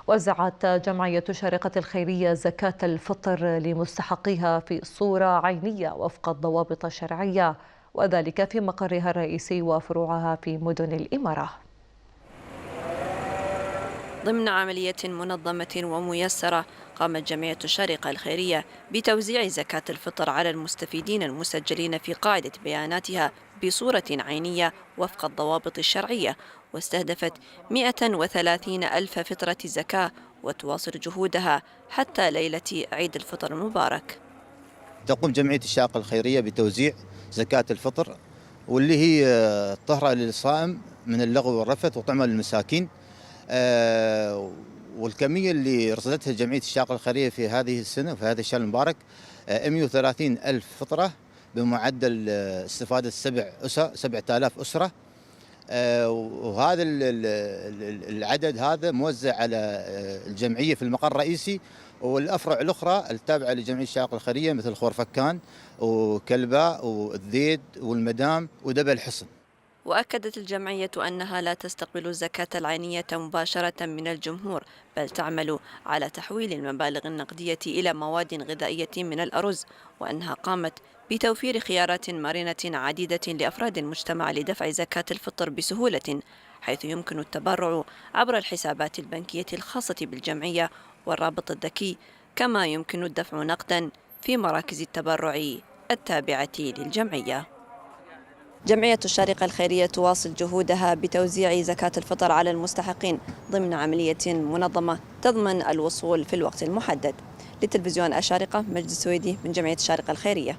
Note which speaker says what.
Speaker 1: وزعت جمعية شارقة الخيرية زكاة الفطر لمستحقيها في صورة عينية وفق الضوابط الشرعية، وذلك في مقرها الرئيسي وفروعها في مدن الإمارة.
Speaker 2: ضمن عملية منظمة وميسرة، قامت جمعية الشارقة الخيرية بتوزيع زكاة الفطر على المستفيدين المسجلين في قاعدة بياناتها بصورة عينية وفق الضوابط الشرعية، واستهدفت 130 ألف فطرة زكاة، وتواصل جهودها حتى ليلة عيد الفطر المبارك.
Speaker 3: تقوم جمعية الشارقة الخيرية بتوزيع زكاة الفطر، واللي هي طهرة للصائم من اللغو والرفث وطعمة للمساكين. والكمية اللي رصدتها جمعية الشارقة الخيرية في هذه السنة وفي هذا الشهر المبارك 130 ألف فطرة بمعدل استفادة 7000 أسرة. وهذا العدد هذا موزع على الجمعية في المقر الرئيسي والأفرع الأخرى التابعة لجمعية الشارقة الخيرية مثل خورفكان وكلباء والذيد والمدام ودبل الحصن.
Speaker 2: وأكدت الجمعية أنها لا تستقبل الزكاة العينية مباشرة من الجمهور، بل تعمل على تحويل المبالغ النقدية إلى مواد غذائية من الأرز، وأنها قامت بتوفير خيارات مرنة عديدة لأفراد المجتمع لدفع زكاة الفطر بسهولة، حيث يمكن التبرع عبر الحسابات البنكية الخاصة بالجمعية والرابط الذكي، كما يمكن الدفع نقدا في مراكز التبرع التابعة للجمعية. جمعية الشارقة الخيرية تواصل جهودها بتوزيع زكاة الفطر على المستحقين ضمن عملية منظمة تضمن الوصول في الوقت المحدد. لتلفزيون الشارقة، مجد السويدي من جمعية الشارقة الخيرية.